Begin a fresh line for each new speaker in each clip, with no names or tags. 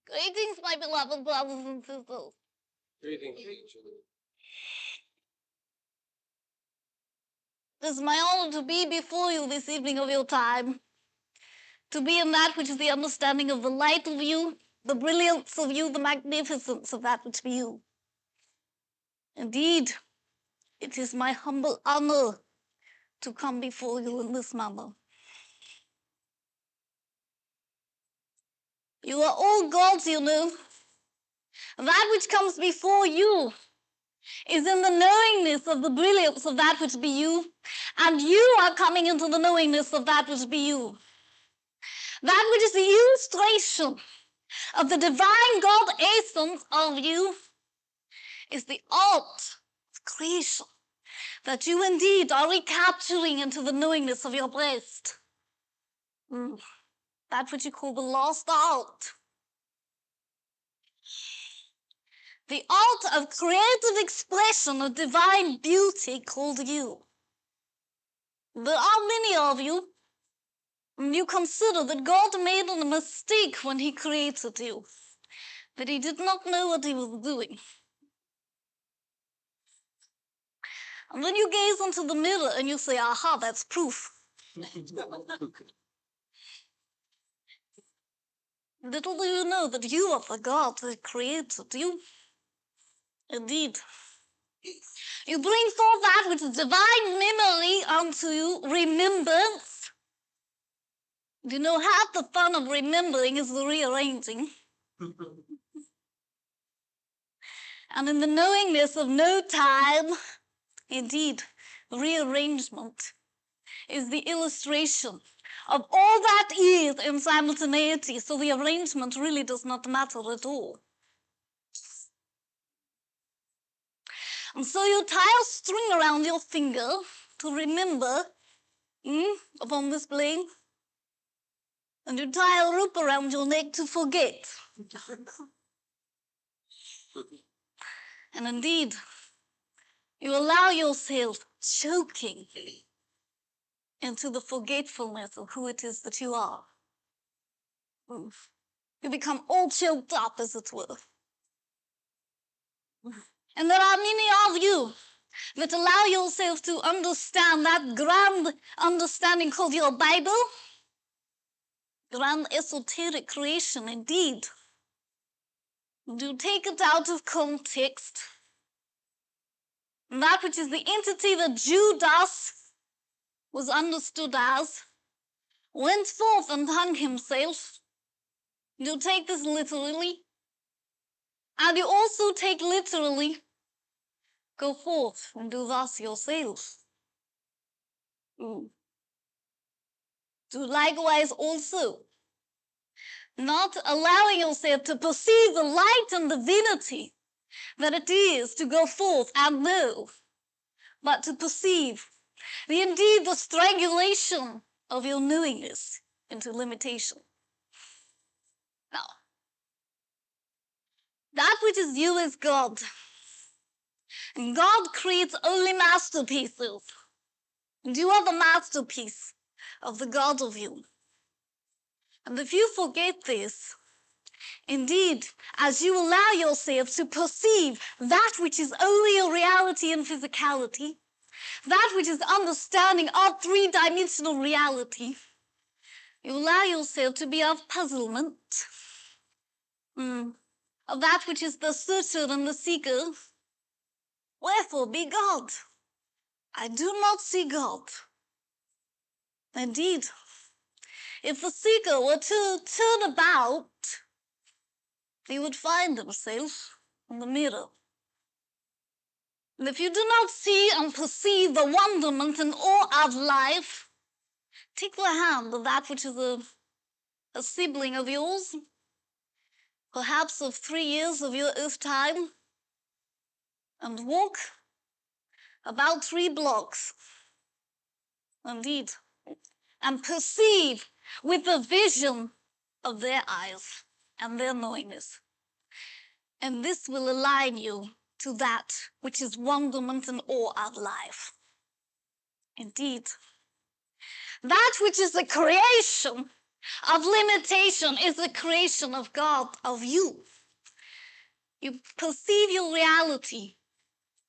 Greetings, my beloved brothers and sisters.
Greetings.
It is my honor to be before you this evening of your time, to be in that which is the understanding of the light of you, the brilliance of you, the magnificence of that which be you. Indeed, it is my humble honor to come before you in this manner. You are all gods, you know. That which comes before you is in the knowingness of the brilliance of that which be you, and you are coming into the knowingness of that which be you. That which is the illustration of the divine God essence of you is the art of creation that you indeed are recapturing into the knowingness of your breast. That which you call the lost art. The art of creative expression of divine beauty called you. There are many of you, and you consider that God made a mistake when he created you, that he did not know what he was doing. And then you gaze into the mirror and you say, aha, that's proof. Little do you know that you are the God that created you. Indeed. You bring forth that which is divine memory unto you, remembrance. You know, half the fun of remembering is the rearranging. And in the knowingness of no time, indeed, rearrangement is the illustration of all that is in simultaneity. So the arrangement really does not matter at all. And so you tie a string around your finger to remember upon this plane, and you tie a rope around your neck to forget. And indeed, you allow yourself choking into the forgetfulness of who it is that you are. You become all choked up, as it were. And there are many of you that allow yourself to understand that grand understanding called your Bible, grand esoteric creation indeed. You take it out of context. That which is the entity that Judas was understood as went forth and hung himself. You take this literally, and you also take literally, go forth and do thus yourself. Do likewise also, not allowing yourself to perceive the light and divinity that it is to go forth and know, but to perceive indeed the strangulation of your knowingness into limitation. Now, that which is you is God. And God creates only masterpieces. And you are the masterpiece of the God of you. And if you forget this, indeed, as you allow yourself to perceive that which is only a reality in physicality, that which is understanding of three-dimensional reality, you allow yourself to be of puzzlement, of that which is the searcher and the seeker. Wherefore be God. I do not see God. Indeed, if the seeker were to turn about, he would find himself in the mirror. And if you do not see and perceive the wonderment and awe of life, take the hand of that which is a sibling of yours, perhaps of 3 years of your earth time, and walk about 3 blocks. Indeed, and perceive with the vision of their eyes and their knowingness. And this will align you to that which is wonderment and awe of life. Indeed, that which is the creation of limitation is the creation of God, of you. You perceive your reality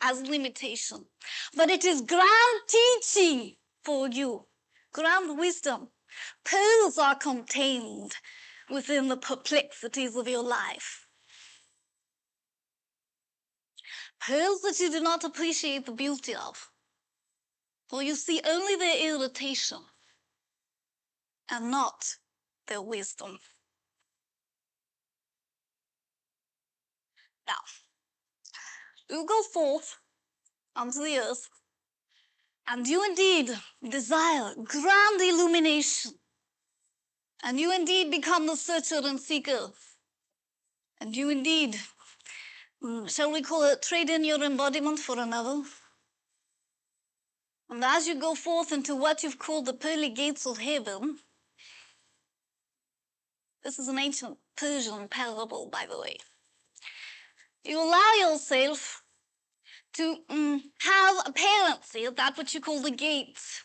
as limitation, but it is grand teaching for you, grand wisdom. Pearls are contained within the perplexities of your life. Pearls that you do not appreciate the beauty of, for you see only their irritation and not their wisdom. Now, you go forth onto the earth, and you indeed desire grand illumination, and you indeed become the searcher and seeker, and you indeed, shall we call it, trade in your embodiment for another. And as you go forth into what you've called the pearly gates of heaven, this is an ancient Persian parable, by the way, you allow yourself to have appearances of that which you call the gates.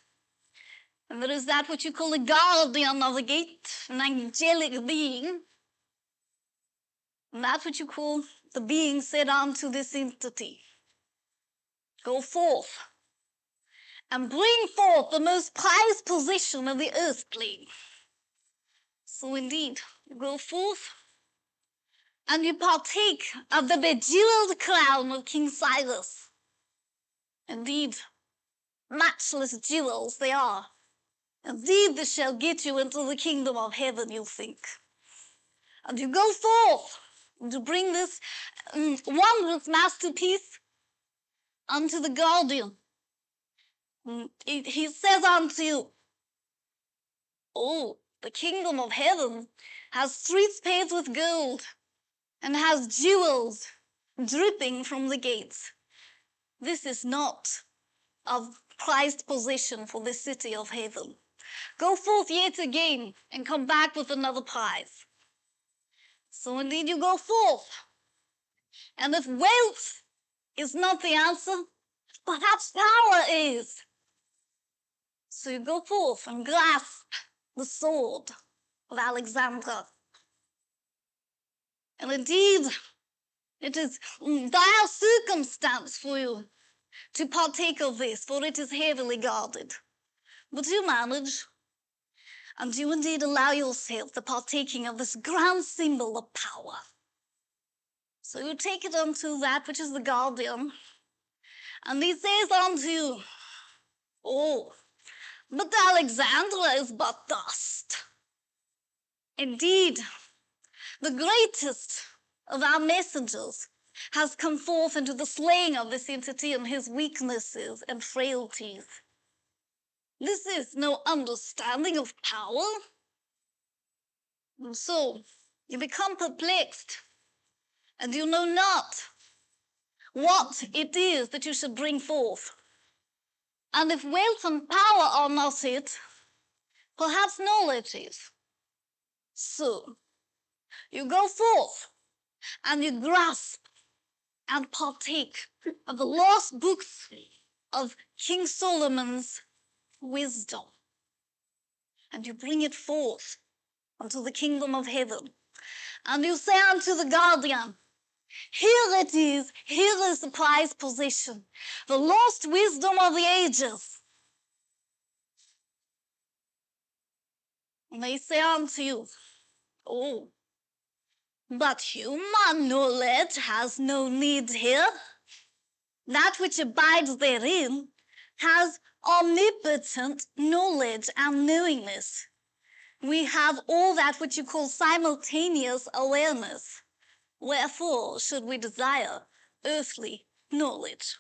And there is that which you call the guardian of the gate, an angelic being. And that which you call the being said unto this entity, go forth and bring forth the most prized possession of the earth plane. So indeed, you go forth and you partake of the bejeweled crown of King Cyrus. Indeed, matchless jewels they are. Indeed, this shall get you into the kingdom of heaven, you think. And you go forth to bring this wondrous masterpiece unto the guardian. He says unto you, oh, the kingdom of heaven has streets paved with gold and has jewels dripping from the gates. This is not of prized possession for the city of heaven. Go forth yet again and come back with another prize. So indeed you go forth. And if wealth is not the answer, perhaps power is. So you go forth and grasp the sword of Alexander. And indeed, it is dire circumstance for you to partake of this, for it is heavily guarded. But you manage, and you indeed allow yourself the partaking of this grand symbol of power. So you take it unto that which is the guardian, and he says unto you, oh, but Alexandra is but dust. Indeed, the greatest of our messengers has come forth into the slaying of this entity and his weaknesses and frailties. This is no understanding of power. And so you become perplexed, and you know not what it is that you should bring forth. And if wealth and power are not it, perhaps knowledge is. So you go forth and you grasp and partake of the lost books of King Solomon's wisdom. And you bring it forth unto the kingdom of heaven. And you say unto the guardian, here it is, here is the prized possession, the lost wisdom of the ages. And they say unto you, oh, but human knowledge has no need here. That which abides therein has omnipotent knowledge and knowingness. We have all that which you call simultaneous awareness. Wherefore should we desire earthly knowledge?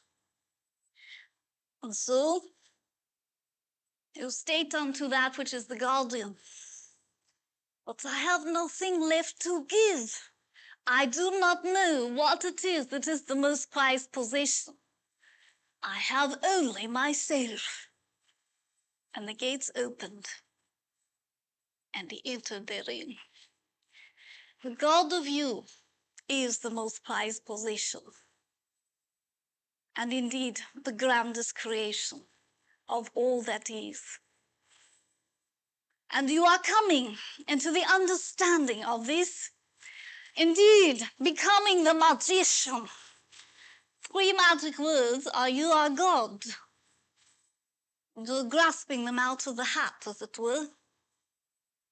And so you state unto that which is the guardian, but I have nothing left to give. I do not know what it is that is the most prized possession. I have only myself. And the gates opened, and he entered therein. The God of you is the most prized possession, and indeed the grandest creation of all that is. And you are coming into the understanding of this, indeed, becoming the magician. 3 magic words are you are God. You're grasping them out of the hat, as it were,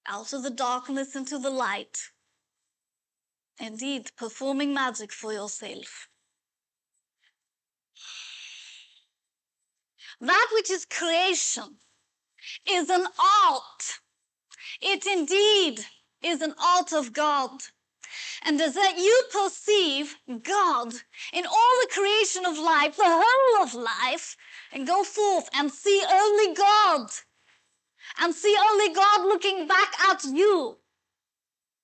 out of the darkness into the light. Indeed, performing magic for yourself. That which is creation is an art. It indeed is an art of God. And as that you perceive God in all the creation of life, the whole of life, and go forth and see only God, and see only God looking back at you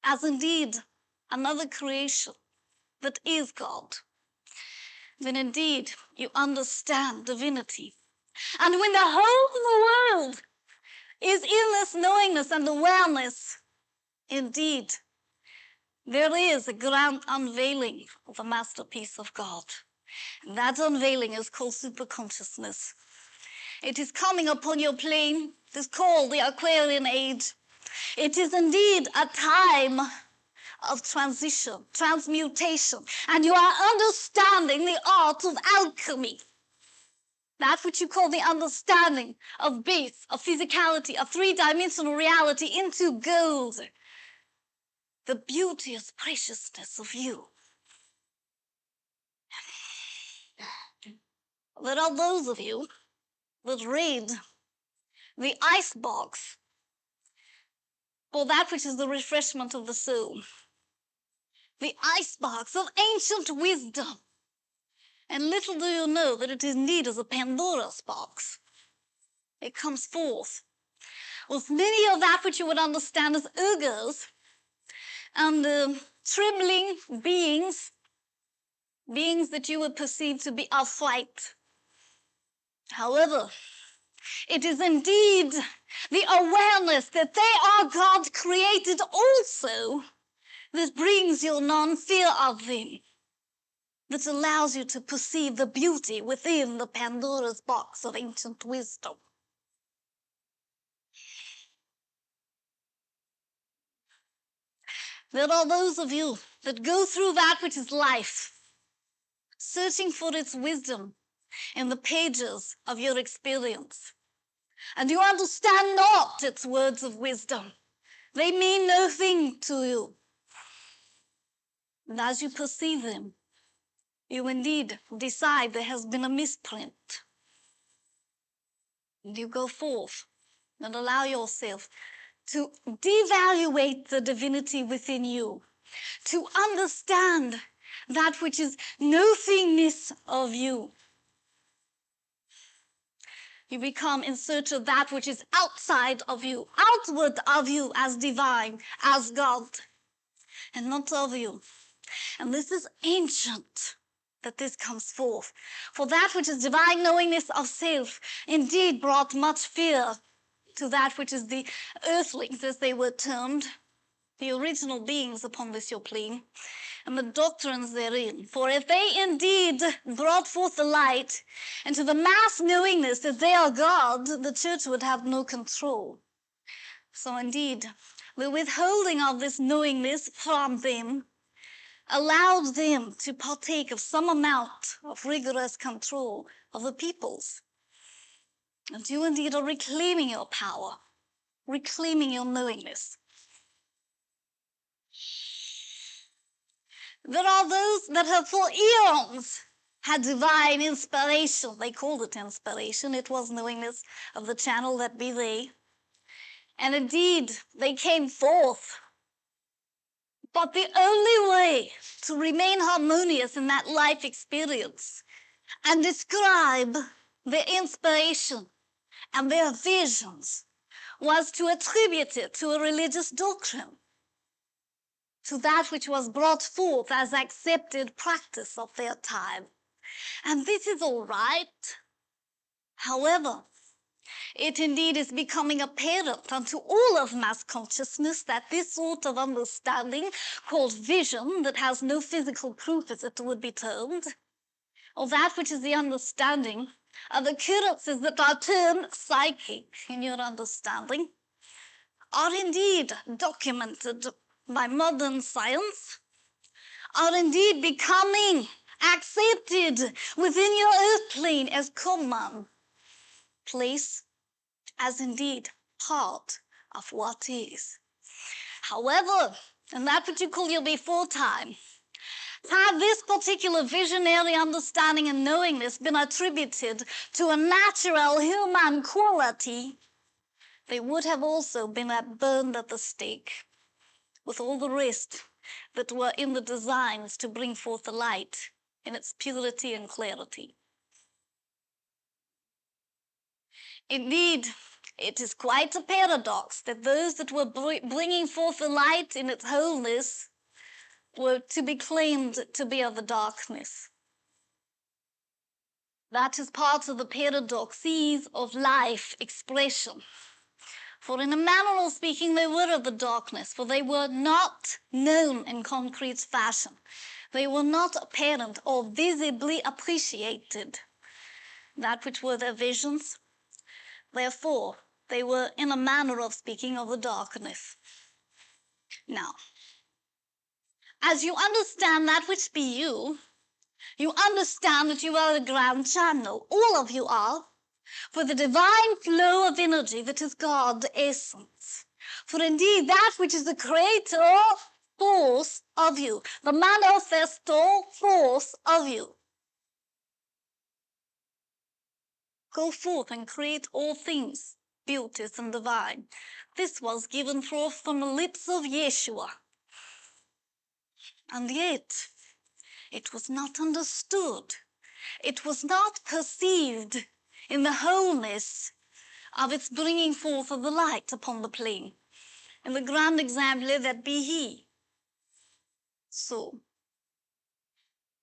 as indeed another creation that is God, then indeed you understand divinity. And when the whole of the world is in this knowingness and awareness, indeed, there is a grand unveiling of the masterpiece of God. And that unveiling is called superconsciousness. It is coming upon your plane. It is called the Aquarian Age. It is indeed a time of transition, transmutation, and you are understanding the art of alchemy. That which you call the understanding of base, of physicality, of three-dimensional reality into gold. The beauteous preciousness of you. There are those of you that read the icebox for that which is the refreshment of the soul. The icebox of ancient wisdom. And little do you know that it indeed is a Pandora's box. It comes forth with many of that which you would understand as ogres and trembling beings that you would perceive to be of flight. However, it is indeed the awareness that they are God created also that brings you non-fear of them, that allows you to perceive the beauty within the Pandora's box of ancient wisdom. There are those of you that go through that which is life, searching for its wisdom in the pages of your experience. And you understand not its words of wisdom. They mean no thing to you. And as you perceive them, you indeed decide there has been a misprint. And you go forth and allow yourself to devaluate the divinity within you, to understand that which is nothingness of you. You become in search of that which is outside of you, outward of you as divine, as God, and not of you. And this is ancient, that this comes forth. For that which is divine knowingness of self indeed brought much fear to that which is the earthlings, as they were termed, the original beings upon this your plane, and the doctrines therein. For if they indeed brought forth the light into the mass knowingness that they are God, the church would have no control. So indeed, the withholding of this knowingness from them allowed them to partake of some amount of rigorous control of the peoples. And you indeed are reclaiming your power, reclaiming your knowingness. There are those that have for eons had divine inspiration. They called it inspiration. It was knowingness of the channel that be they. And indeed, they came forth. But the only way to remain harmonious in that life experience and describe their inspiration and their visions was to attribute it to a religious doctrine, to that which was brought forth as accepted practice of their time. And this is all right. However, it indeed is becoming apparent unto all of mass consciousness that this sort of understanding, called vision, that has no physical proof as it would be termed, or that which is the understanding of occurrences that are termed psychic in your understanding, are indeed documented by modern science, are indeed becoming accepted within your earth plane as common place, as indeed part of what is. However, in that which you call your before time, had this particular visionary understanding and knowingness been attributed to a natural human quality, they would have also been burned at the stake with all the rest that were in the designs to bring forth the light in its purity and clarity. Indeed, it is quite a paradox that those that were bringing forth the light in its wholeness were to be claimed to be of the darkness. That is part of the paradoxes of life expression. For in a manner of speaking, they were of the darkness, for they were not known in concrete fashion. They were not apparent or visibly appreciated, that which were their visions. Therefore, they were in a manner of speaking of the darkness. Now, as you understand that which be you understand that you are a ground channel. All of you are, for the divine flow of energy that is God's essence. For indeed, that which is the creator force of you, the manifesto force of you. Go forth and create all things, beauteous and divine. This was given forth from the lips of Yeshua. And yet, it was not understood. It was not perceived in the wholeness of its bringing forth of the light upon the plain, and the grand exemplar that be he. So,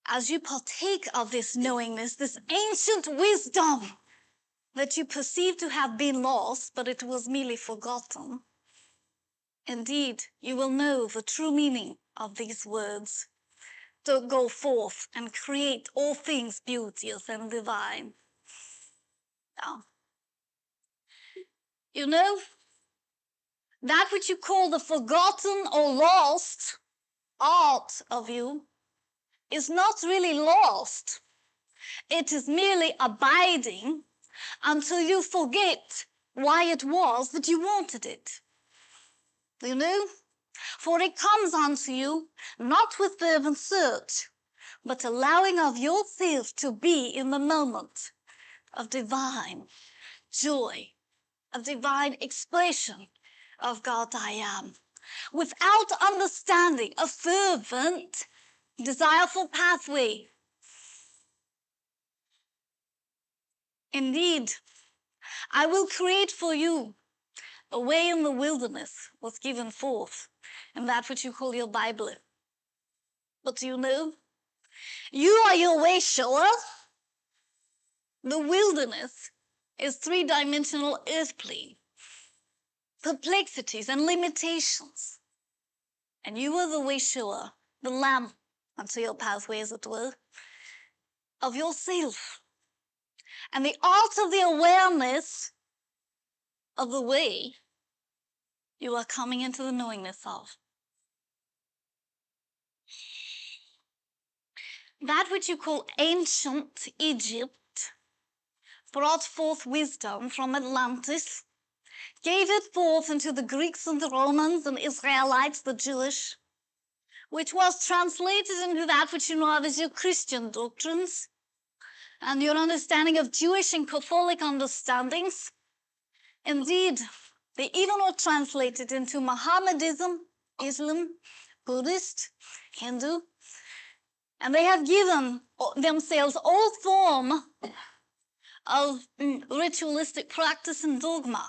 as you partake of this knowingness, this ancient wisdom that you perceive to have been lost, but it was merely forgotten, indeed, you will know the true meaning of these words. To go forth and create all things beauteous and divine. Now, you know, that which you call the forgotten or lost art of you is not really lost. It is merely abiding until you forget why it was that you wanted it. You know? For it comes unto you not with fervent search, but allowing of yourself to be in the moment of divine joy, of divine expression of God I am, without understanding a fervent, desireful pathway. Indeed, I will create for you a way in the wilderness was given forth in that which you call your Bible. But you know, you are your way shower. The wilderness is three-dimensional earth plane, perplexities and limitations. And you are the way shower, the lamp unto your pathway, as it were, of yourself. And the art of the awareness of the way you are coming into the knowingness of. That which you call ancient Egypt brought forth wisdom from Atlantis, gave it forth into the Greeks and the Romans and Israelites, the Jewish, which was translated into that which you know of as your Christian doctrines and your understanding of Jewish and Catholic understandings. Indeed, they even were translated into Mohammedanism, Islam, Buddhist, Hindu, and they have given themselves all form of ritualistic practice and dogma.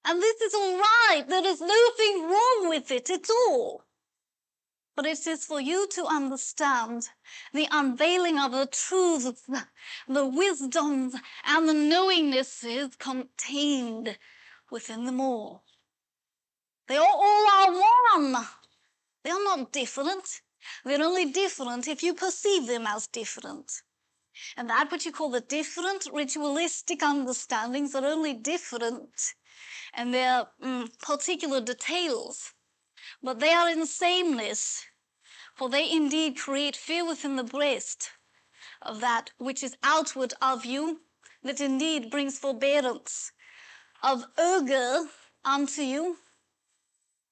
And this is all right. There is nothing wrong with it at all. But it is for you to understand the unveiling of the truths, the wisdoms, and the knowingnesses contained within them all. They all are one. They are not different. They're only different if you perceive them as different. And that which you call the different ritualistic understandings are only different and their particular details, but they are in sameness, for they indeed create fear within the breast of that which is outward of you, that indeed brings forbearance of anger unto you,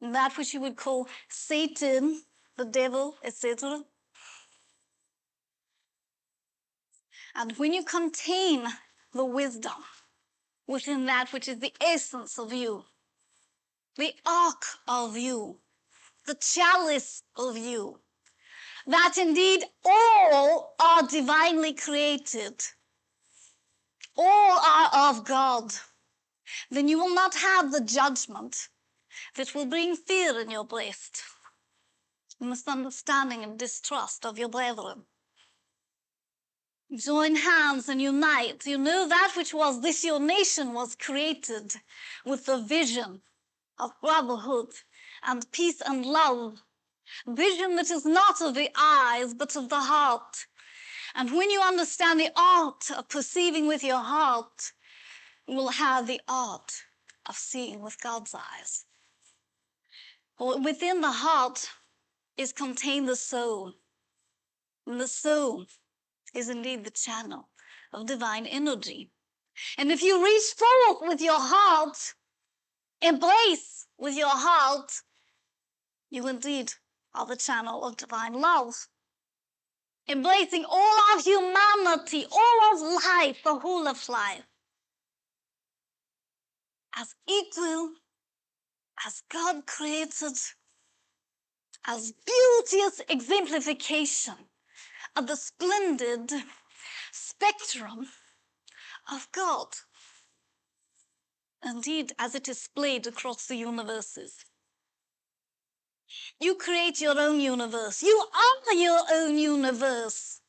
that which you would call Satan, the devil, etc. And when you contain the wisdom within that which is the essence of you, the ark of you, the chalice of you, that indeed all are divinely created, all are of God, then you will not have the judgment that will bring fear in your breast, misunderstanding and distrust of your brethren. Join hands and unite. You know that which was this your nation was created with the vision of brotherhood and peace and love. Vision that is not of the eyes but of the heart. And when you understand the art of perceiving with your heart, you will have the art of seeing with God's eyes. For within the heart is contained the soul. And the soul is indeed the channel of divine energy. And if you reach forth with your heart, embrace with your heart, you indeed are the channel of divine love. Embracing all of humanity, all of life, the whole of life, as equal as God created, as beauteous exemplification of the splendid spectrum of God. Indeed, as it is displayed across the universes. You create your own universe. You are your own universe.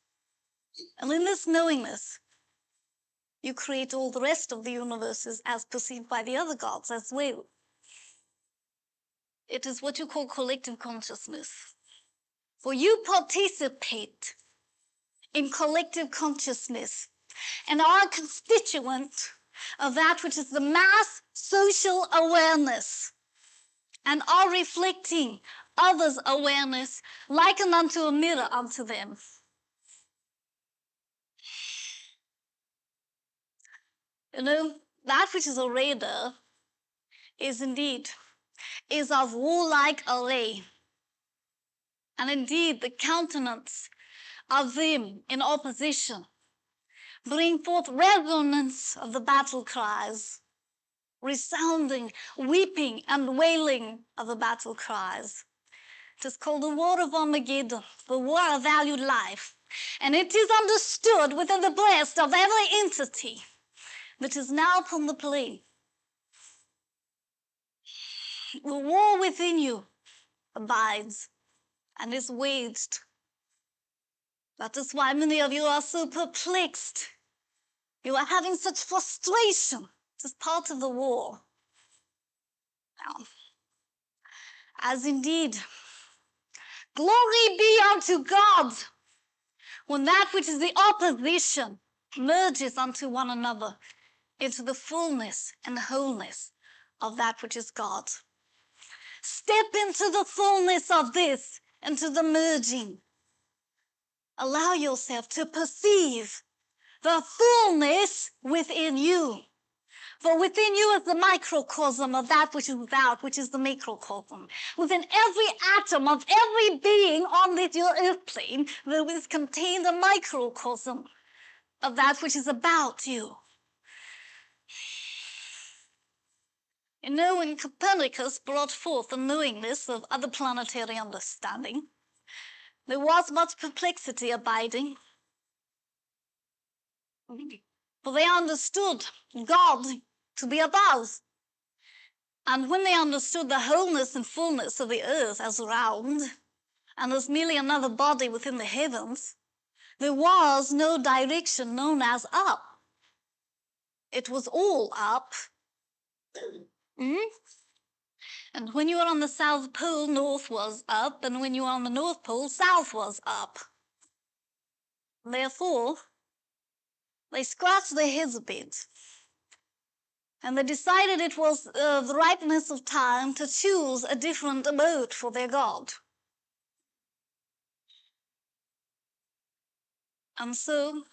And in this knowingness, you create all the rest of the universes as perceived by the other gods as well. It is what you call collective consciousness. For you participate in collective consciousness and are a constituent of that which is the mass social awareness and are reflecting others' awareness likened unto a mirror unto them. You know, that which is a radar is indeed is of warlike array, and indeed the countenance of them in opposition bring forth resonance of the battle cries, resounding, weeping and wailing of the battle cries. It is called the War of Armageddon, the war of valued life, and it is understood within the breast of every entity that is now upon the plain. The war within you abides and is waged. That is why many of you are so perplexed. You are having such frustration. It is part of the war. Now, as indeed, glory be unto God when that which is the opposition merges unto one another into the fullness and wholeness of that which is God. Step into the fullness of this, into the merging. Allow yourself to perceive the fullness within you. For within you is the microcosm of that which is without, which is the macrocosm. Within every atom of every being on this your earth plane, there is contained a microcosm of that which is about you. You know, when Copernicus brought forth the knowingness of other planetary understanding, there was much perplexity abiding. For they understood God to be above. And when they understood the wholeness and fullness of the earth as round, and as merely another body within the heavens, there was no direction known as up. It was all up. And when you were on the South Pole, north was up, and when you were on the North Pole, south was up. Therefore, They scratched their heads a bit, and they decided it was the ripeness of time to choose a different abode for their god. And so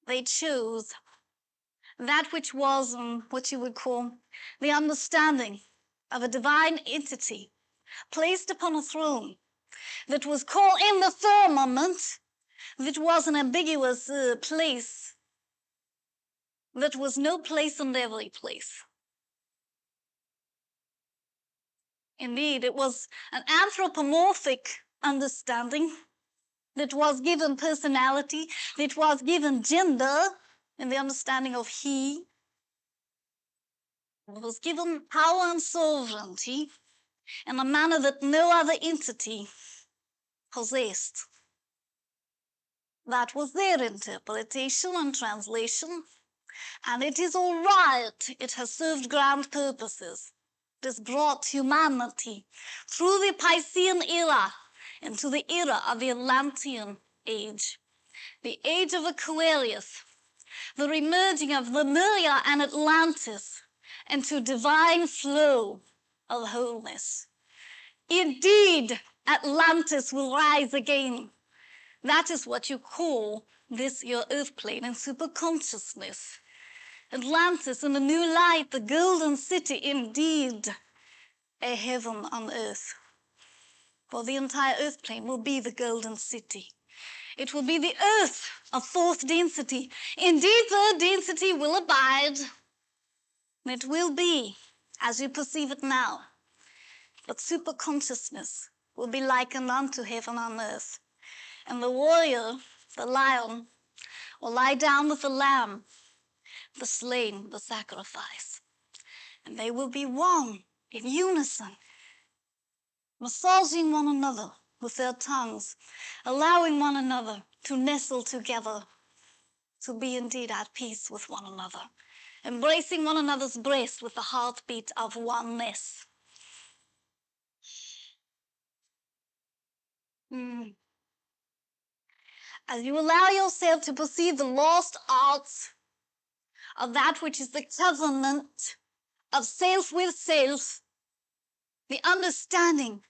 they chose that which was what you would call the understanding of a divine entity placed upon a throne that was called in the firmament, that was an ambiguous place, that was no place and every place. Indeed, it was an anthropomorphic understanding that was given personality, that was given gender in the understanding of he. It was given power and sovereignty in a manner that no other entity possessed. That was their interpretation and translation, and it is all right. It has served grand purposes. It has brought humanity through the Piscean era into the era of the Atlantean age, the age of Aquarius, the remerging of Lemuria and Atlantis into divine flow of wholeness. Indeed, Atlantis will rise again. That is what you call this your earth plane in superconsciousness. Atlantis in a new light, the golden city, indeed, a heaven on earth. For the entire earth plane will be the golden city. It will be the earth of fourth density. Indeed, third density will abide. It will be as you perceive it now. But superconsciousness will be likened unto heaven on earth. And the warrior, the lion, will lie down with the lamb, the slain, the sacrifice. And they will be one in unison, massaging one another with their tongues, allowing one another to nestle together, to be indeed at peace with one another, embracing one another's breast with the heartbeat of oneness. As you allow yourself to perceive the lost arts of that which is the covenant of self with self, the understanding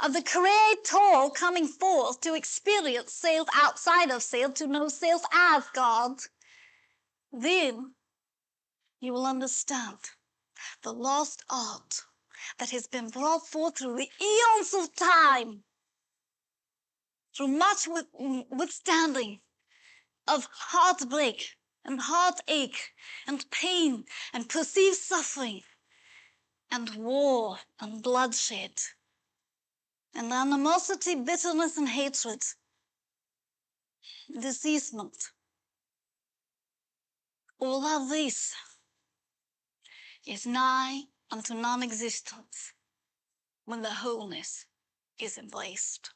of the Creator coming forth to experience self outside of self, to know self as God, then you will understand the lost art that has been brought forth through the eons of time, through much withstanding of heartbreak and heartache and pain and perceived suffering and war and bloodshed and animosity, bitterness and hatred, deceasement. All of this is nigh unto non-existence when the wholeness is embraced.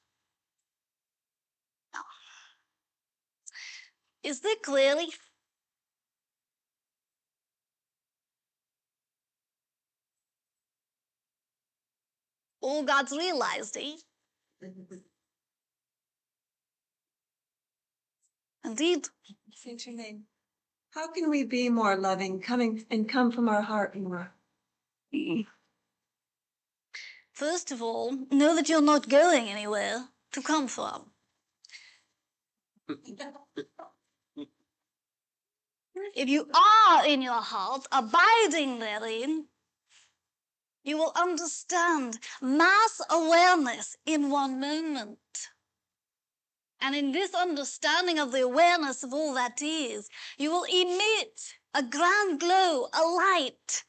Now, is there clearly? All God's realized, eh? Indeed.
Saint Germain, how can we be more loving, come from our heart more?
First of all, know that you're not going anywhere to come from. If you are in your heart, abiding therein, you will understand mass awareness in one moment. And in this understanding of the awareness of all that is, you will emit a grand glow, a light,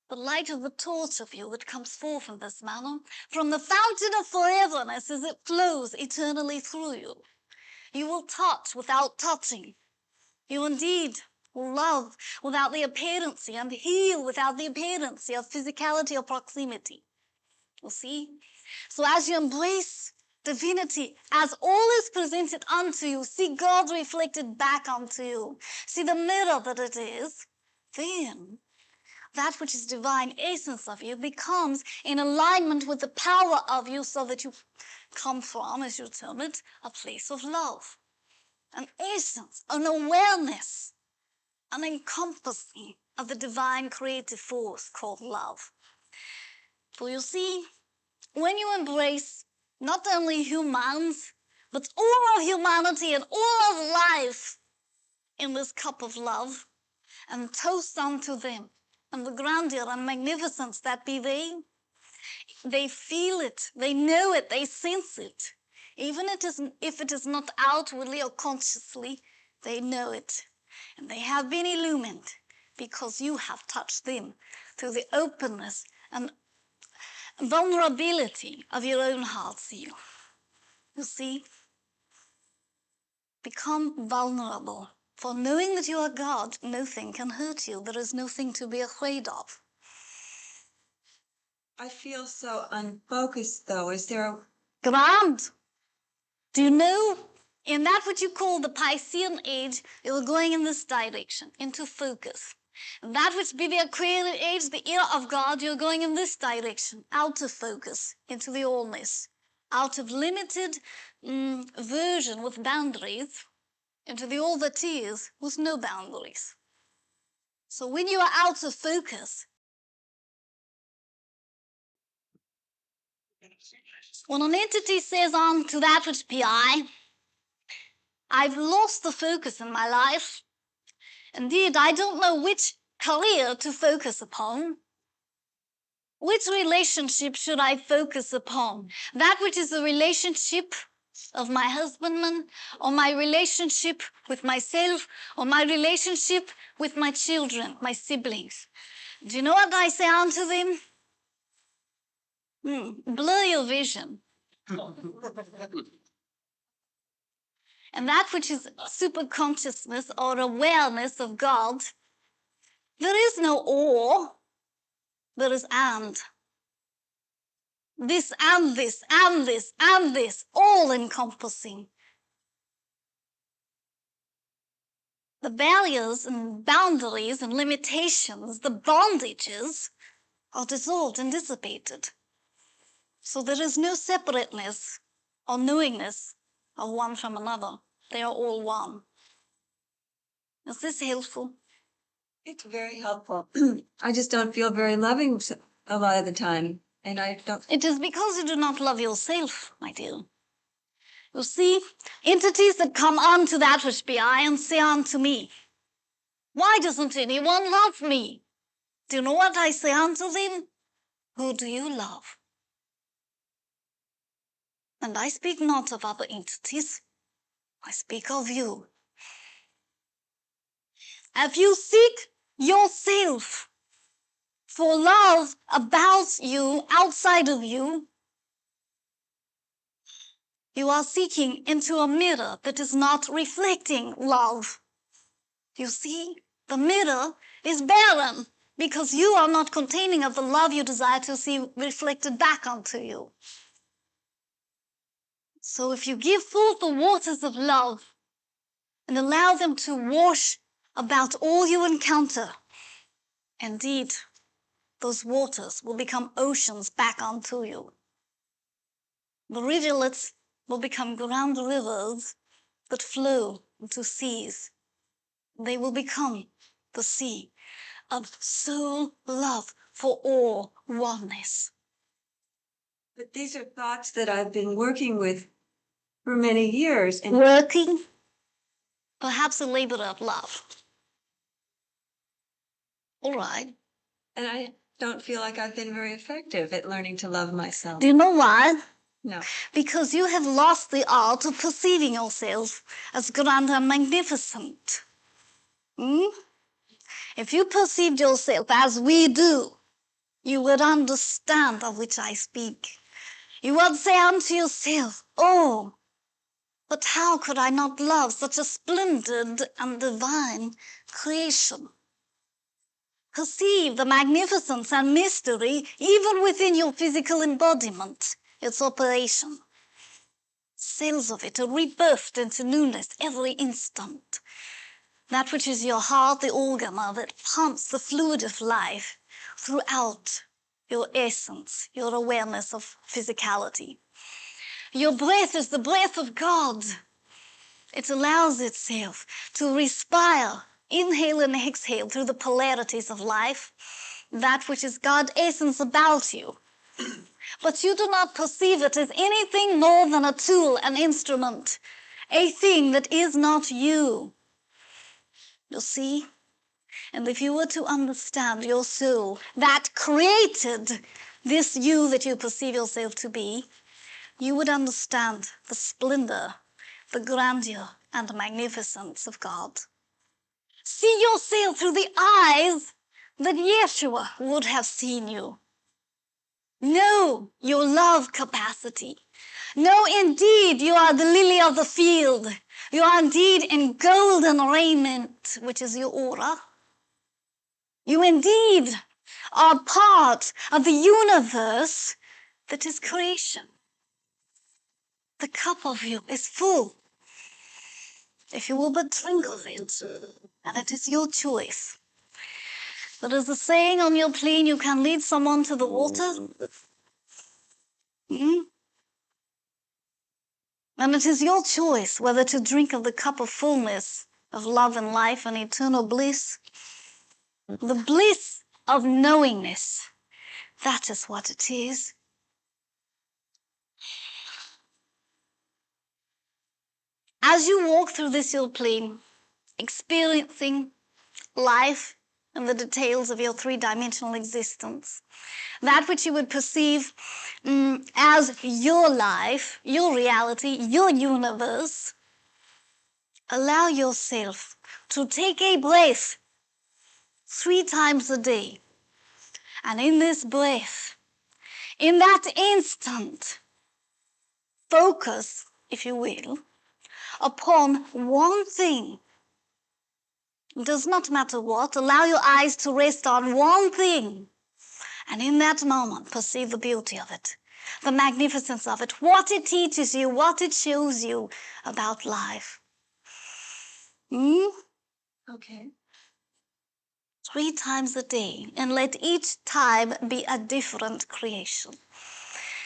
the light of the torch of you that comes forth in this manner from the fountain of foreverness as it flows eternally through you. You will touch without touching. You indeed will love without the appearance and heal without the appearance of physicality or proximity. You see? So as you embrace divinity, as all is presented unto you, see God reflected back unto you, see the mirror that it is, then that which is divine essence of you becomes in alignment with the power of you so that you come from, as you term it, a place of love. an essence, an awareness, an encompassing of the divine creative force called love. For you see, when you embrace not only humans, but all of humanity and all of life in this cup of love, and toast unto them, and the grandeur and magnificence that be they feel it, they know it, they sense it. Even if it is not outwardly or consciously, they know it. And they have been illumined because you have touched them through the openness and vulnerability of your own heart seal. You see, become vulnerable. For knowing that you are God, nothing can hurt you. There is nothing to be afraid of.
I feel so unfocused, though. Is there a...
Grand. Do you know, in that what you call the Piscean age, you're going in this direction, into focus. In that which be the Aquarian age, the era of God, you're going in this direction, out of focus, into the allness, out of limited version with boundaries, into the all that is with no boundaries. So when you are out of focus, when an entity says on to that which be I've lost the focus in my life. Indeed, I don't know which career to focus upon. Which relationship should I focus upon? That which is the relationship of my husbandman, or my relationship with myself, or my relationship with my children, my siblings. Do you know what I say unto them? Blur your vision. And that which is super consciousness or awareness of God, there is no or, there is and. This and this and this and this, all encompassing. The barriers and boundaries and limitations, the bondages, are dissolved and dissipated. So there is no separateness or knowingness of one from another. They are all one. Is this helpful?
It's very helpful. I just don't feel very loving a lot of the time. And I don't...
It is because you do not love yourself, my dear. You see, entities that come unto that which be I and say unto me, why doesn't anyone love me? Do you know what I say unto them? Who do you love? And I speak not of other entities. I speak of you. If you seek yourself for love about you, outside of you, you are seeking into a mirror that is not reflecting love. You see, the mirror is barren because you are not containing of the love you desire to see reflected back onto you. So if you give forth the waters of love and allow them to wash about all you encounter, indeed, those waters will become oceans back onto you. The rivulets will become grand rivers that flow into seas. They will become the sea of soul love for all oneness.
But these are thoughts that I've been working with for many years. And
Working, perhaps a labor of love. All right.
And I don't feel like I've been very effective at learning to love myself.
Do you know why?
No.
Because you have lost the art of perceiving yourself as grand and magnificent. If you perceived yourself as we do, you would understand of which I speak. You would say unto yourself, oh, but how could I not love such a splendid and divine creation? Perceive the magnificence and mystery even within your physical embodiment, its operation. Cells of it are rebirthed into newness every instant. That which is your heart, the organ that pumps the fluid of life throughout your essence, your awareness of physicality. Your breath is the breath of God. It allows itself to respire, inhale and exhale through the polarities of life, that which is God's essence about you. But you do not perceive it as anything more than a tool, an instrument, a thing that is not you. You see? And if you were to understand your soul that created this you that you perceive yourself to be, you would understand the splendor, the grandeur, and the magnificence of God. See yourself through the eyes that Yeshua would have seen you. Know your love capacity. Know indeed you are the lily of the field. You are indeed in golden raiment, which is your aura. You indeed are part of the universe that is creation. The cup of you is full, if you will but drink of it, and it is your choice. There is a saying on your plane, you can lead someone to the water. And it is your choice whether to drink of the cup of fullness of love and life and eternal bliss. The bliss of knowingness, that is what it is. As you walk through this your plane, experiencing life and the details of your three-dimensional existence, that which you would perceive as your life, your reality, your universe, allow yourself to take a breath 3 times a day. And in this breath, in that instant, focus, if you will, upon one thing. It does not matter what. Allow your eyes to rest on one thing. And in that moment, perceive the beauty of it, the magnificence of it, what it teaches you, what it shows you about life.
Okay.
3 times a day, and let each time be a different creation.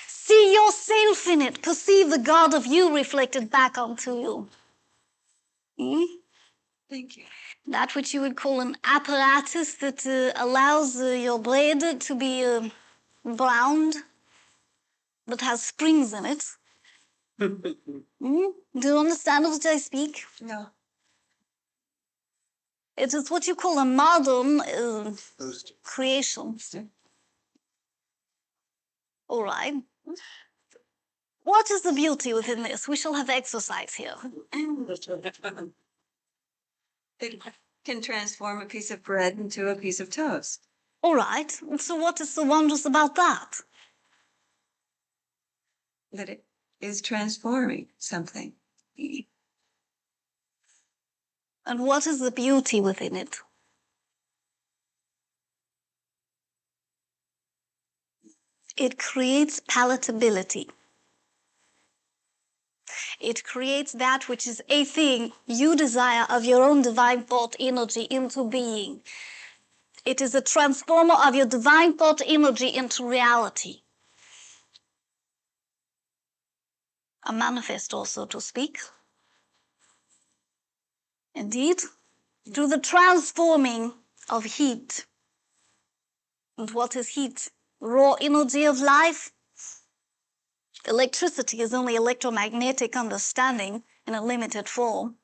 See yourself in it. Perceive the God of you reflected back onto you.
Thank you.
That which you would call an apparatus that allows your blade to be browned, that has springs in it. Do you understand what I speak?
No.
It is what you call a modern creation. All right. What is the beauty within this? We shall have exercise here.
It can transform a piece of bread into a piece of toast.
All right. So what is so wondrous about that?
That it is transforming something.
And what is the beauty within it? It creates palatability. It creates that which is a thing you desire of your own divine thought energy into being. It is a transformer of your divine thought energy into reality. A manifestor, so to speak. Indeed, through the transforming of heat. And what is heat? Raw energy of life. Electricity is only electromagnetic understanding in a limited form.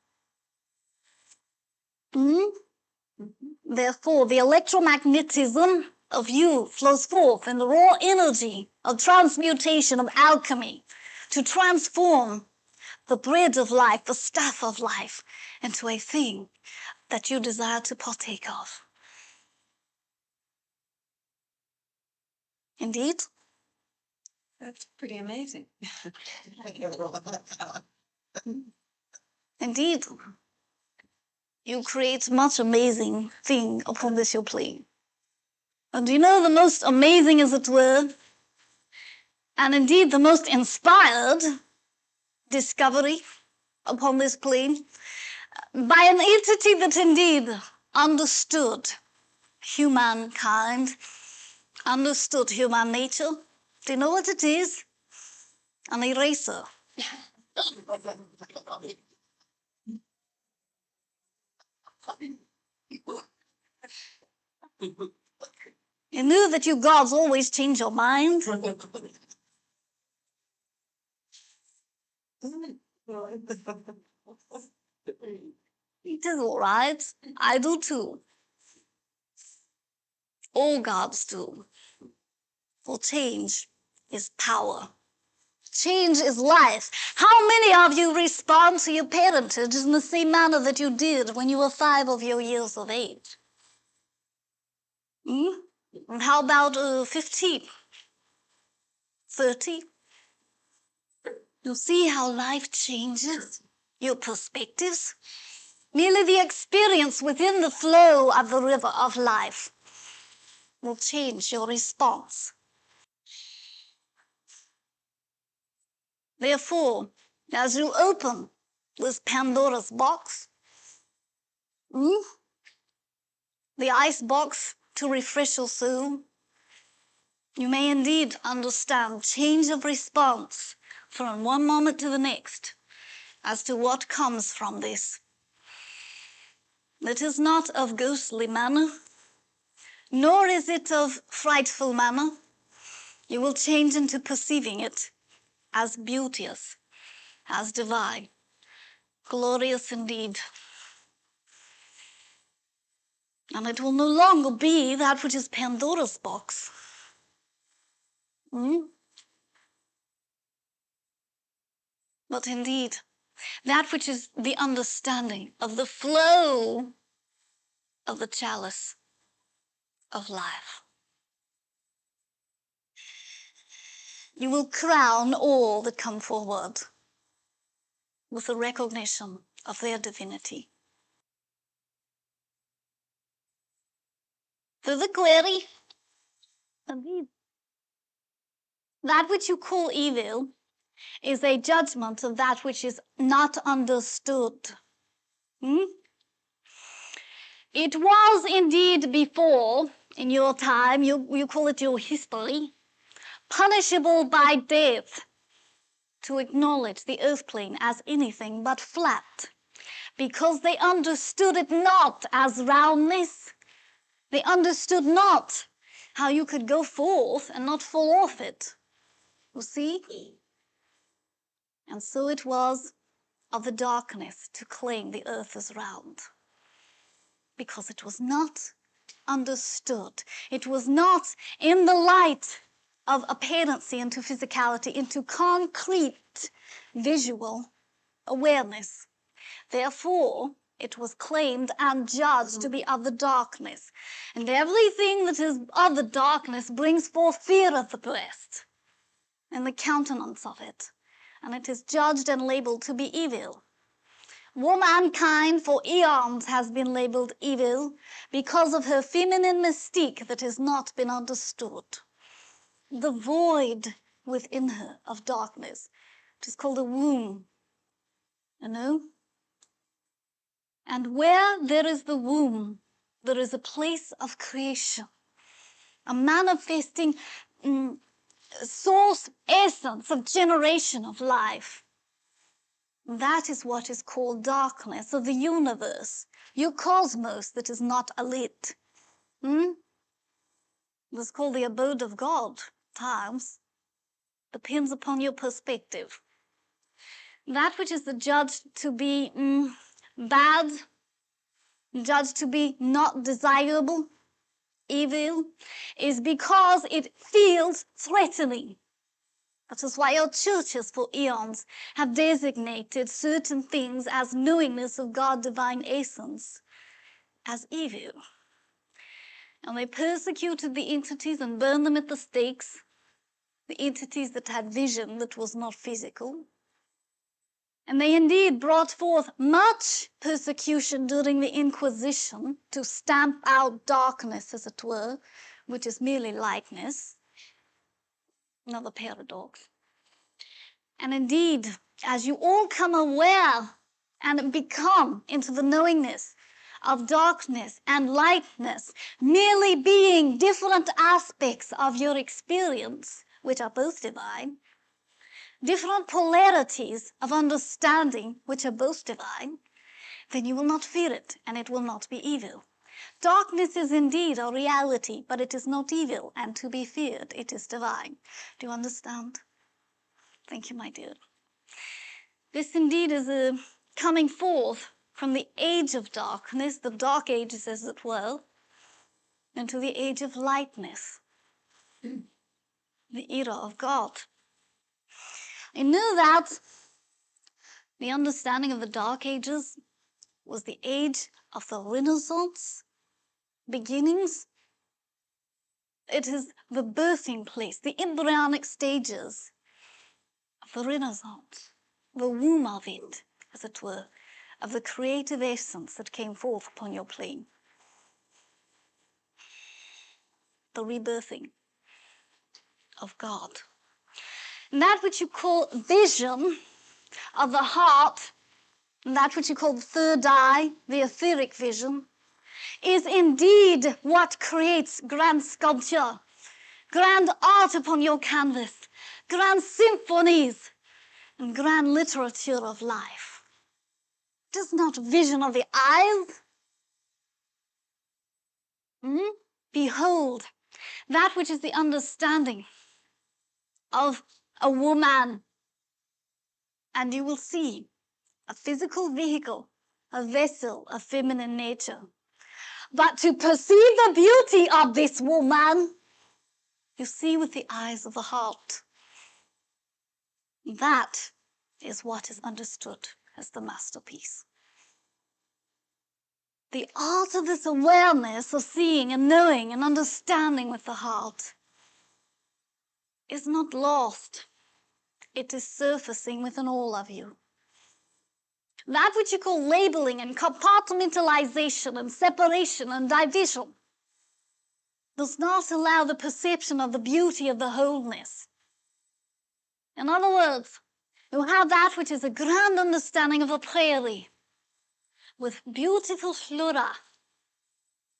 Therefore, the electromagnetism of you flows forth in the raw energy of transmutation, of alchemy, to transform the bread of life, the staff of life, into a thing that you desire to partake of. Indeed.
That's pretty amazing.
Indeed. You create much amazing thing upon this your plane. And do you know the most amazing, as it were, and indeed the most inspired discovery upon this plane? By an entity that indeed understood humankind, understood human nature. Do you know what it is? An eraser. You knew that you gods always change your mind. It is all right. I do too. All gods do. For change is power. Change is life. How many of you respond to your parentage in the same manner that you did when you were 5 of your years of age? Hmm? And how about 15? 30? You see how life changes your perspectives? Merely the experience within the flow of the river of life will change your response. Therefore, as you open this Pandora's box, the ice box to refresh your soul, you may indeed understand change of response from one moment to the next as to what comes from this. It is not of ghostly manner, nor is it of frightful manner. You will change into perceiving it as beauteous, as divine, glorious indeed. And it will no longer be that which is Pandora's box. But indeed, that which is the understanding of the flow of the chalice of life. You will crown all that come forward with a recognition of their divinity. So the query, indeed, that which you call evil is a judgment of that which is not understood. It was indeed before, in your time, you call it your history, punishable by death to acknowledge the earth plane as anything but flat, because they understood it not as roundness. They understood not how you could go forth and not fall off it. You see? And so it was of the darkness to claim the earth as round, because it was not understood. It was not in the light of appearancy into physicality, into concrete visual awareness. Therefore, it was claimed and judged to be of the darkness. And everything that is of the darkness brings forth fear of the breast and the countenance of it. And it is judged and labeled to be evil. Womankind for eons has been labeled evil because of her feminine mystique that has not been understood. The void within her of darkness, it is called a womb, you know? And where there is the womb, there is a place of creation, a manifesting source, essence of generation of life. That is what is called darkness of the universe, your cosmos that is not alit. That's called the abode of God, times. Depends upon your perspective. That which is judged to be bad, judged to be not desirable, evil, is because it feels threatening. That is why our churches for eons have designated certain things as knowingness of God's divine essence as evil. And they persecuted the entities and burned them at the stakes, the entities that had vision that was not physical. And they indeed brought forth much persecution during the Inquisition to stamp out darkness, as it were, which is merely lightness. Another paradox. And indeed, as you all come aware and become into the knowingness of darkness and lightness, merely being different aspects of your experience, which are both divine, different polarities of understanding, which are both divine, then you will not fear it, and it will not be evil. Darkness is indeed a reality, but it is not evil, and to be feared, it is divine. Do you understand? Thank you, my dear. This indeed is a coming forth from the age of darkness, the dark ages as it were, into the age of lightness, the era of God. I knew that the understanding of the dark ages was the age of the Renaissance beginnings. It is the birthing place, the embryonic stages of the Renaissance, the womb of it, as it were, of the creative essence that came forth upon your plane. The rebirthing of God. And that which you call vision of the heart, and that which you call the third eye, the etheric vision, is indeed what creates grand sculpture, grand art upon your canvas, grand symphonies, and grand literature of life. It is not vision of the eyes. Behold, that which is the understanding of a woman, and you will see a physical vehicle, a vessel of feminine nature. But to perceive the beauty of this woman, you see with the eyes of the heart. That is what is understood as the masterpiece. The art of this awareness of seeing and knowing and understanding with the heart is not lost. It is surfacing within all of you. That which you call labeling and compartmentalization and separation and division does not allow the perception of the beauty of the wholeness. In other words, you have that which is a grand understanding of a prairie with beautiful flora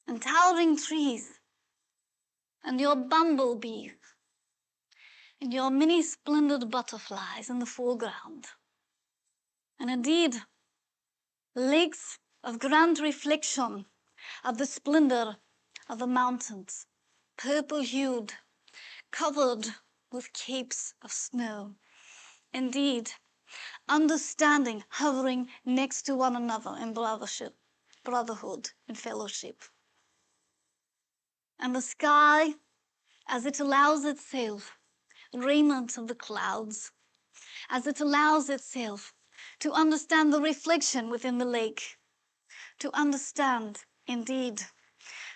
and towering trees and your bumblebees and your many splendid butterflies in the foreground. And indeed, lakes of grand reflection of the splendor of the mountains, purple-hued, covered with capes of snow. Indeed, understanding hovering next to one another in brotherhood, and fellowship. And the sky, as it allows itself raiment of the clouds, as it allows itself to understand the reflection within the lake, to understand, indeed,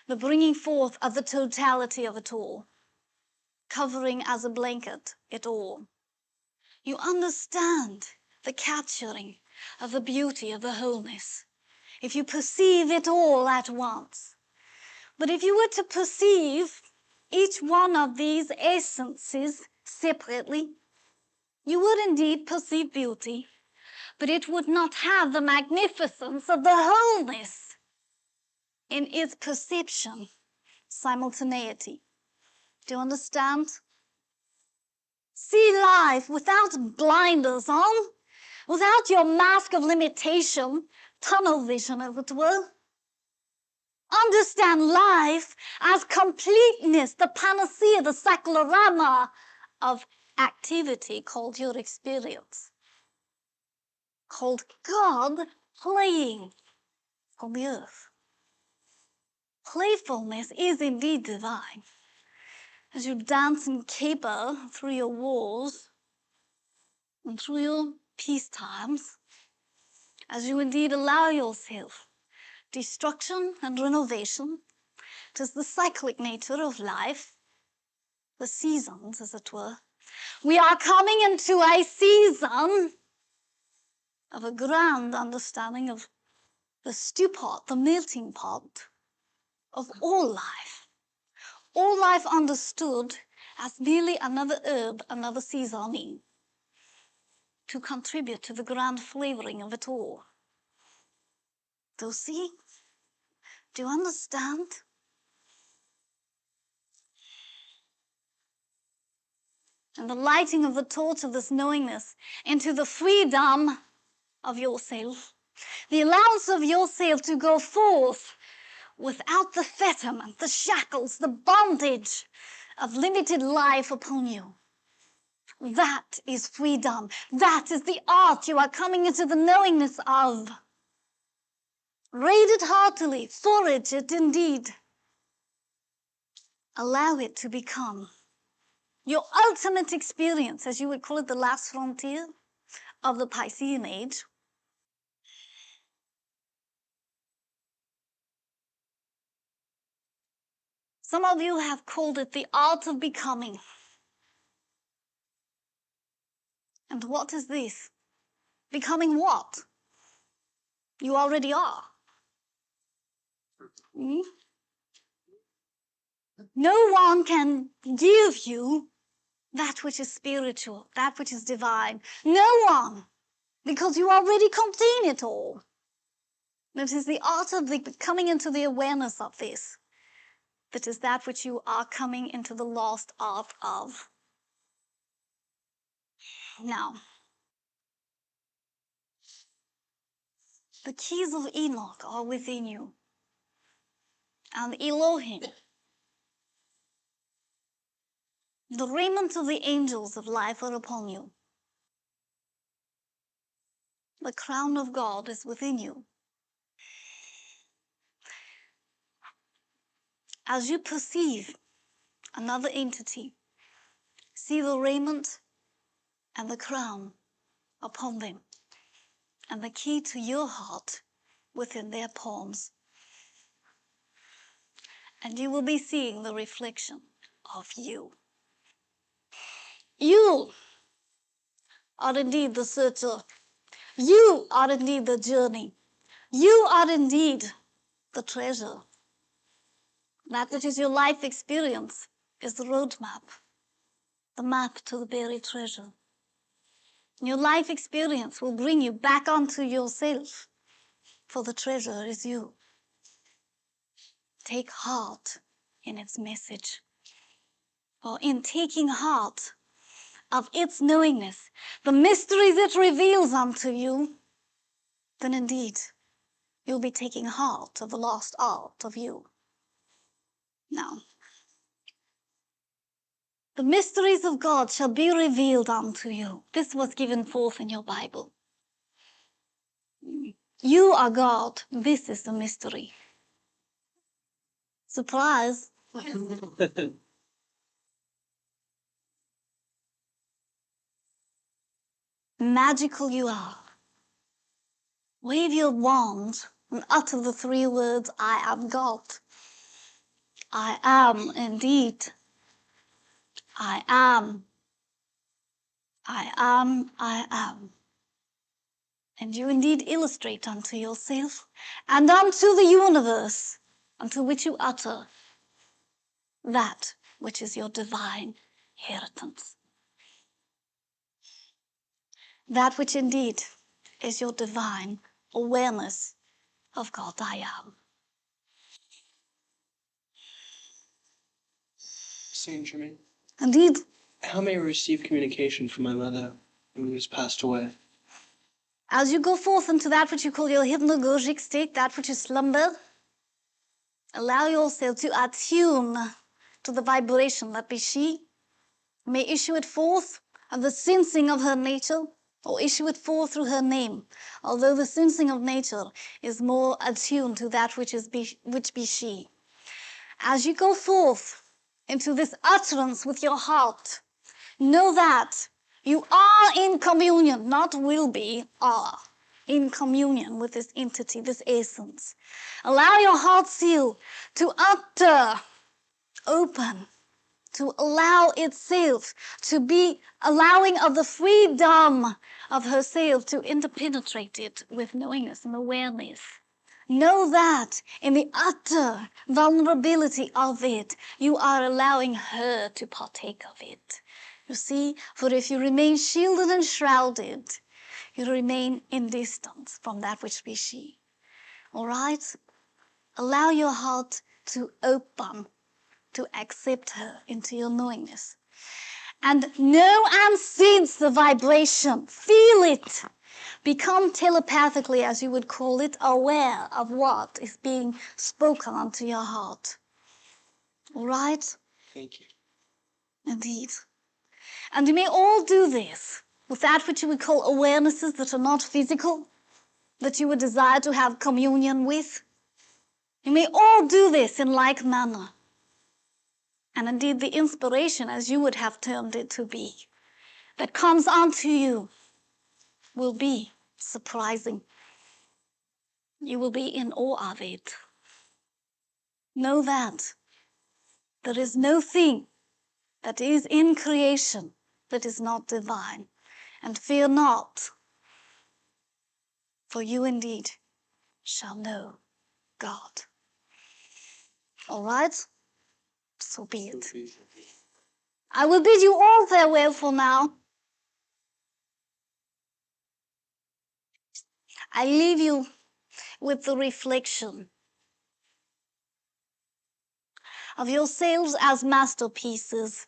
the bringing forth of the totality of it all, covering as a blanket it all. You understand the capturing of the beauty of the wholeness if you perceive it all at once. But if you were to perceive each one of these essences separately, you would indeed perceive beauty, but it would not have the magnificence of the wholeness in its perception, simultaneity. Do you understand? See life without blinders on, without your mask of limitation, tunnel vision as it were. Understand life as completeness, the panacea, the cyclorama of activity called your experience, called God playing on the earth. Playfulness is indeed divine. As you dance and caper through your wars and through your peace times, as you indeed allow yourself destruction and renovation, it is the cyclic nature of life, the seasons, as it were. We are coming into a season of a grand understanding of the stew pot, the melting pot of all life. All life understood as merely another herb, another seasoning, to contribute to the grand flavoring of it all. Do you see? Do you understand? And the lighting of the torch of this knowingness into the freedom of yourself, The allowance of yourself to go forth without the fetters, the shackles, the bondage of limited life upon you. That is freedom. That is the art you are coming into the knowingness of. Read it heartily, forage it indeed. Allow it to become your ultimate experience, as you would call it, the last frontier of the Piscean age. Some of you have called it the art of becoming. And what is this? Becoming what? You already are. Hmm? No one can give you that which is spiritual, that which is divine. No one, because you already contain it all. It is the art of coming into the awareness of this that is that which you are coming into the lost art of. Now, the keys of Enoch are within you, and Elohim, the raiment of the angels of life, are upon you. The crown of God is within you. As you perceive another entity, see the raiment and the crown upon them, and the key to your heart within their palms. And you will be seeing the reflection of you. You are indeed the searcher. You are indeed the journey. You are indeed the treasure. That which is your life experience is the roadmap, the map to the buried treasure. Your life experience will bring you back onto yourself, for the treasure is you. Take heart in its message, or in taking heart of its knowingness, the mysteries it reveals unto you, then indeed you'll be taking heart of the lost art of you. Now, the mysteries of God shall be revealed unto you. This was given forth in your Bible. You are God. This is the mystery. Surprise. Magical you are. Wave your wand and utter the 3 words, I am God. I am indeed. I am. I am. I am. And you indeed illustrate unto yourself and unto the universe unto which you utter that which is your divine inheritance. That which indeed is your divine awareness of God I am.
Saint Germain,
Indeed.
how may I receive communication from my mother who has passed away?
As you go forth into that which you call your hypnagogic state, that which is slumber, allow yourself to attune to the vibration that be she. May issue it forth of the sensing of her nature, or issue it forth through her name, although the sensing of nature is more attuned to that which be she. As you go forth into this utterance with your heart, know that you are in communion, not will be, are in communion with this entity, this essence. Allow your heart seal to utter open, to allow itself to be allowing of the freedom of herself to interpenetrate it with knowingness and awareness. Know that in the utter vulnerability of it, you are allowing her to partake of it. You see, for if you remain shielded and shrouded, you remain in distance from that which be she. All right? Allow your heart to open, to accept her into your knowingness. And know and sense the vibration. Feel it. Become telepathically, as you would call it, aware of what is being spoken unto your heart. All right?
Thank you.
Indeed. And you may all do this with that which you would call awarenesses that are not physical, that you would desire to have communion with. You may all do this in like manner. And indeed, the inspiration, as you would have termed it to be, that comes unto you will be surprising. You will be in awe of it. Know that there is no thing that is in creation that is not divine. And fear not, for you indeed shall know God. All right? So be it. I will bid you all farewell for now. I leave you with the reflection of yourselves as masterpieces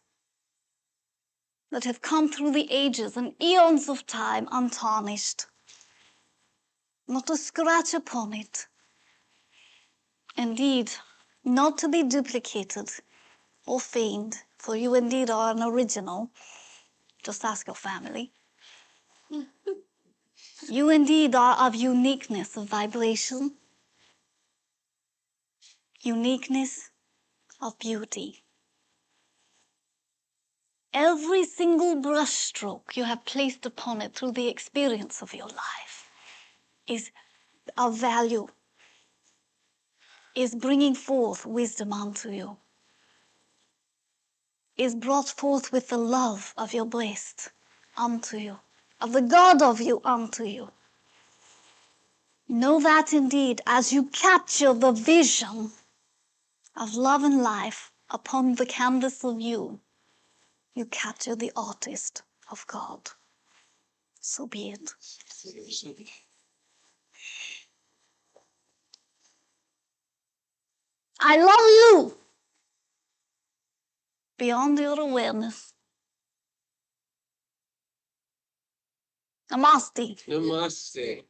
that have come through the ages and eons of time untarnished. Not a scratch upon it. Indeed, not to be duplicated or feigned, for you indeed are an original. Just ask your family. You indeed are of uniqueness of vibration, uniqueness of beauty. Every single brushstroke you have placed upon it through the experience of your life is of value, is bringing forth wisdom unto you, is brought forth with the love of your blessed unto you, of the God of you unto you. Know that indeed as you capture the vision of love and life upon the canvas of you, you capture the artist of God. So be it. I love you beyond your awareness. Namaste.
Namaste.